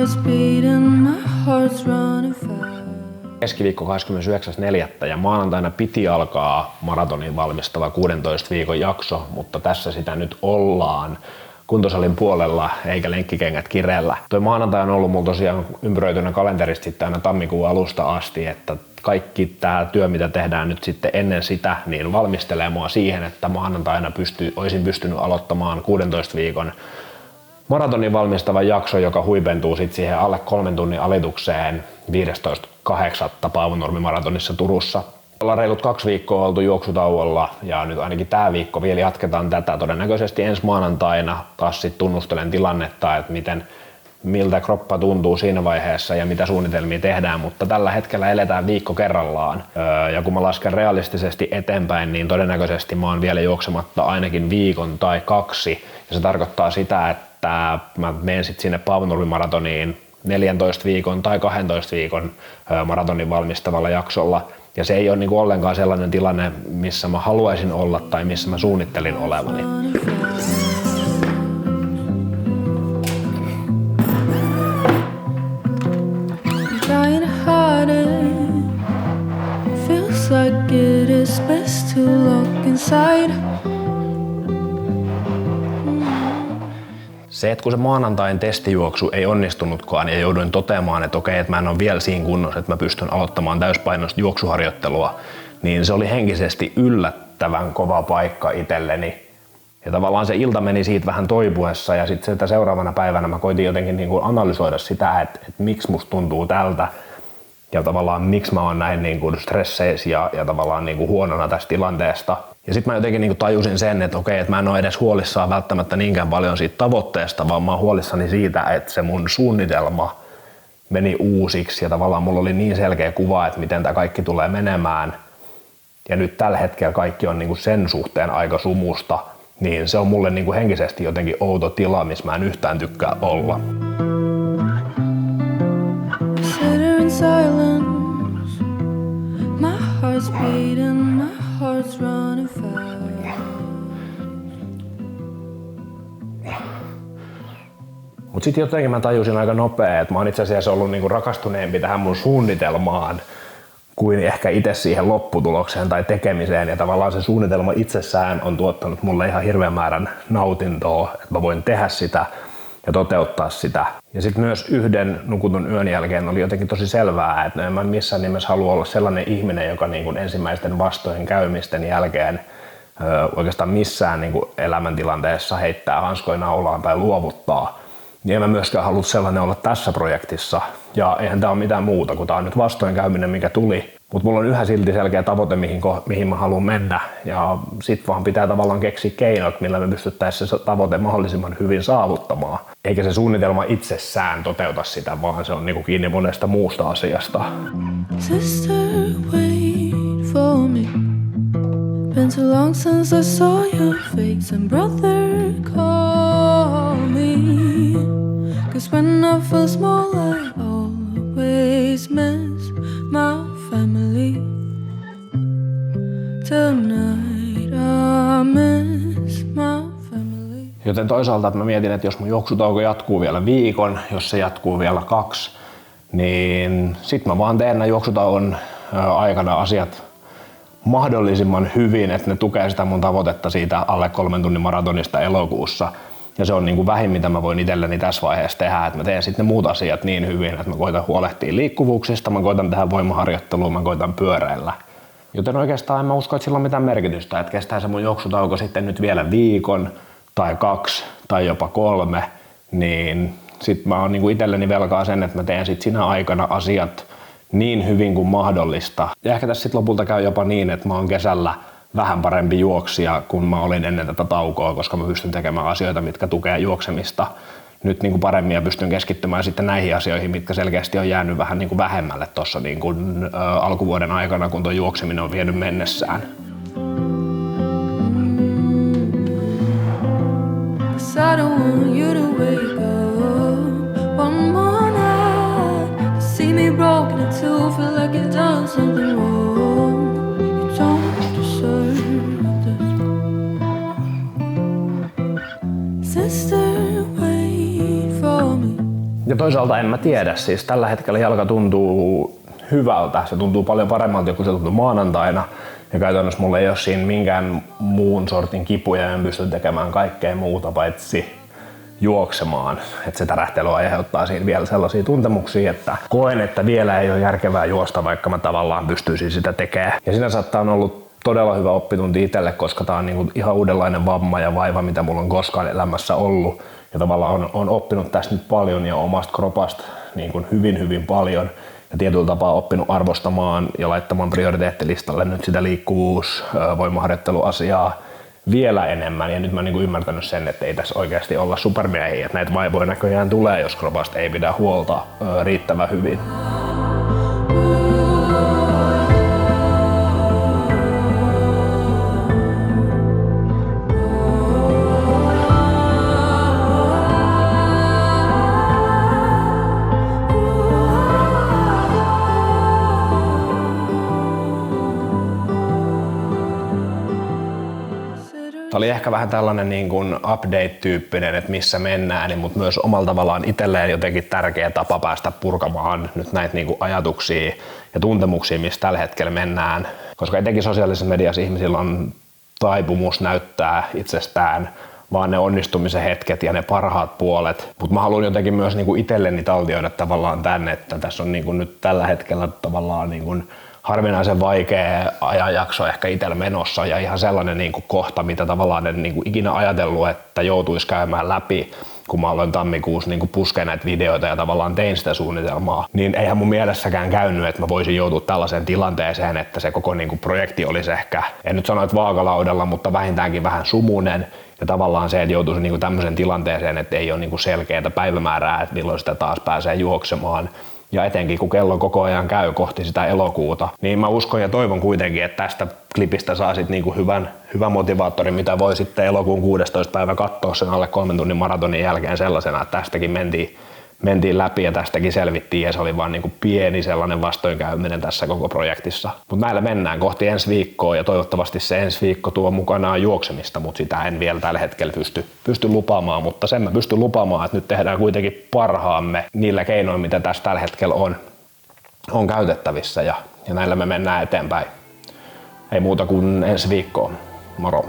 heart's beating, my heart's running fast. Keskiviikko 29.4. ja maanantaina piti alkaa maratonin valmistava 16 viikon jakso, mutta tässä sitä nyt ollaan kuntosalin puolella eikä lenkkikengät kireellä. Toi maanantai on ollut mulla tosiaan ympäröitynä kalenterista sitten aina tammikuun alusta asti, että kaikki tää työ, mitä tehdään nyt sitten ennen sitä, niin valmistelee mua siihen, että maanantaina olisin pystynyt aloittamaan 16 viikon maratonin valmistava jakso, joka huipentuu sitten siihen alle 3 tunnin alitukseen 15.8. Paavonurmi maratonissa Turussa. Ollaan reilut 2 viikkoa oltu juoksutauolla ja nyt ainakin tää viikko vielä jatketaan tätä. Todennäköisesti ensi maanantaina taas sit tunnustelen tilannetta, että miltä kroppa tuntuu siinä vaiheessa ja mitä suunnitelmia tehdään, mutta tällä hetkellä eletään viikko kerrallaan. Ja kun mä lasken realistisesti eteenpäin, niin todennäköisesti mä oon vielä juoksematta ainakin viikon tai 2. Ja se tarkoittaa sitä, että mä menen sitten sinne Paavonurmi maratoniin 14 viikon tai 12 viikon maratonin valmistavalla jaksolla. Ja se ei ole niinku ollenkaan sellainen tilanne, missä mä haluaisin olla tai missä mä suunnittelin olevani. Se, että kun se maanantain testijuoksu ei onnistunutkaan ja jouduin toteamaan, että okei, että mä en ole vielä siinä kunnossa, että mä pystyn aloittamaan täyspainoista juoksuharjoittelua, niin se oli henkisesti yllättävän kova paikka itselleni. Ja tavallaan se ilta meni siitä vähän toipuessa ja sitten seuraavana päivänä mä koitin jotenkin niin kuin analysoida sitä, että miksi musta tuntuu tältä ja tavallaan miksi mä oon näin niin kuin stresseissä ja tavallaan niin kuin huonona tästä tilanteesta. Ja sitten mä jotenkin niin kuin tajusin sen, että okei, että mä en ole edes huolissaan välttämättä niinkään paljon siitä tavoitteesta, vaan mä oon huolissani siitä, että se mun suunnitelma meni uusiksi ja tavallaan mulla oli niin selkeä kuva, että miten tämä kaikki tulee menemään. Ja nyt tällä hetkellä kaikki on niin kuin sen suhteen aika sumusta, niin se on mulle niin kuin henkisesti jotenkin outo tila, missä mä en yhtään tykkää olla. Mutta sitten jotenkin mä tajusin aika nopea, että mä oon itse asiassa ollut niinku rakastuneempi tähän mun suunnitelmaan kuin ehkä itse siihen lopputulokseen tai tekemiseen. Ja tavallaan se suunnitelma itsessään on tuottanut mulle ihan hirveän määrän nautintoa, että mä voin tehdä sitä ja toteuttaa sitä. Ja sitten myös yhden nukutun yön jälkeen oli jotenkin tosi selvää, että en mä missään nimessä halua olla sellainen ihminen, joka niin kuin ensimmäisten vastojen käymisten jälkeen oikeastaan missään niin kuin elämäntilanteessa heittää hanskoja naulaan tai luovuttaa. Niin en mä myöskään halua sellainen olla tässä projektissa. Ja eihän tää ole mitään muuta, kun tää on nyt vastoinkäyminen, mikä tuli. Mutta mulla on yhä silti selkeä tavoite, mihin mä haluan mennä. Ja sit vaan pitää tavallaan keksiä keinot, millä me pystyttäisiin se tavoite mahdollisimman hyvin saavuttamaan. Eikä se suunnitelma itsessään toteuta sitä, vaan se on niinku kiinni monesta muusta asiasta. Sister, wait for me. Been too long since I saw your face, and brother, call me. 'Cause when I feel small, I always miss my family. Tonight I miss my family. Joten toisaalta mä mietin, että jos mun juoksutauko jatkuu vielä viikon, jos se jatkuu vielä 2, niin sit mä vaan teen juoksutauon aikana asiat mahdollisimman hyvin, että ne tukee sitä mun tavoitetta siitä alle 3 tunnin maratonista elokuussa. Ja se on niin kuin vähin, mitä mä voin itselleni tässä vaiheessa tehdä, että mä teen sitten ne muut asiat niin hyvin, että mä koitan huolehtia liikkuvuuksista, mä koitan tehdä voimaharjoittelua, mä koitan pyöreillä. Joten oikeastaan en mä usko, että sillä on mitään merkitystä, että kestää se mun juoksutauko sitten nyt vielä viikon tai 2 tai jopa 3, niin sit mä oon niin kuin itselleni velkaa sen, että mä teen sit sinä aikana asiat niin hyvin kuin mahdollista. Ja ehkä tässä sit lopulta käy jopa niin, että mä oon kesällä vähän parempi juoksija kuin mä olin ennen tätä taukoa, koska mä pystyn tekemään asioita, mitkä tukee juoksemista nyt niin kuin paremmin ja pystyn keskittymään sitten näihin asioihin, mitkä selkeästi on jäänyt vähän niin kuin vähemmälle tuossa niin kuin alkuvuoden aikana, kun tuo juokseminen on vienyt mennessään. Ja toisaalta en mä tiedä, siis tällä hetkellä jalka tuntuu hyvältä, se tuntuu paljon paremmalta kuin se tuntui maanantaina. Ja käytännössä mulla ei ole siinä minkään muun sortin kipuja ja en pysty tekemään kaikkea muuta paitsi juoksemaan. Että se tärähtely aiheuttaa siinä vielä sellaisia tuntemuksia, että koen, että vielä ei ole järkevää juosta, vaikka mä tavallaan pystyisin sitä tekemään. Ja sinänsä tää on ollut todella hyvä oppitunti itselle, koska tää on niinku ihan uudenlainen vamma ja vaiva, mitä mulla on koskaan elämässä ollut. Ja tavallaan on oppinut tästä nyt paljon ja omasta kropasta niin kuin hyvin paljon. Ja tietyllä tapaa oppinut arvostamaan ja laittamaan prioriteettilistalle nyt sitä liikkuvuus, voimaharjoitteluasiaa vielä enemmän. Ja nyt mä oon niin kuin ymmärtänyt sen, että ei tässä oikeasti olla supermiehiä. Että näitä vaivoja näköjään tulee, jos kropasta ei pidä huolta riittävän hyvin. Tämä oli ehkä vähän tällainen niin kuin update-tyyppinen, että missä mennään, mutta myös omalla tavallaan itselleen jotenkin tärkeä tapa päästä purkamaan nyt näitä niin kuin ajatuksia ja tuntemuksia, missä tällä hetkellä mennään. Koska etenkin sosiaalisessa mediassa ihmisillä on taipumus näyttää itsestään vaan ne onnistumisen hetket ja ne parhaat puolet. Mutta mä haluan jotenkin myös niin kuin itselleni taltioida tavallaan tänne, että tässä on niin kuin nyt tällä hetkellä tavallaan niin kuin harvinaisen vaikea ajanjakso ehkä itsellä menossa ja ihan sellainen niin kuin kohta, mitä tavallaan en niin kuin ikinä ajatellut, että joutuisi käymään läpi, kun mä aloin tammikuussa niin kuin puskea näitä videoita ja tavallaan tein sitä suunnitelmaa. Niin eihän mun mielessäkään käynyt, että mä voisin joutua tällaiseen tilanteeseen, että se koko niin kuin projekti olisi ehkä, en nyt sano, että vaakalaudalla, mutta vähintäänkin vähän sumunen. Ja tavallaan se, että joutuisi niin kuin tämmöiseen tilanteeseen, että ei ole niin kuin selkeää päivämäärää, että milloin sitä taas pääsee juoksemaan. Ja etenkin kun kello koko ajan käy kohti sitä elokuuta, niin mä uskon ja toivon kuitenkin, että tästä klipistä saa sit niinku hyvän motivaattorin, mitä voi sitten elokuun 16. päivä katsoa sen alle 3 tunnin maratonin jälkeen sellaisena, että tästäkin mentiin läpi ja tästäkin selvittiin ja se oli vaan niinku pieni sellainen vastoinkäyminen tässä koko projektissa. Mutta näillä mennään kohti ensi viikkoa ja toivottavasti se ensi viikko tuo mukanaan juoksemista, mutta sitä en vielä tällä hetkellä pysty lupaamaan, mutta sen mä pystyn lupaamaan, että nyt tehdään kuitenkin parhaamme niillä keinoilla, mitä tässä tällä hetkellä on käytettävissä ja näillä me mennään eteenpäin. Ei muuta kuin ensi viikkoon. Moro!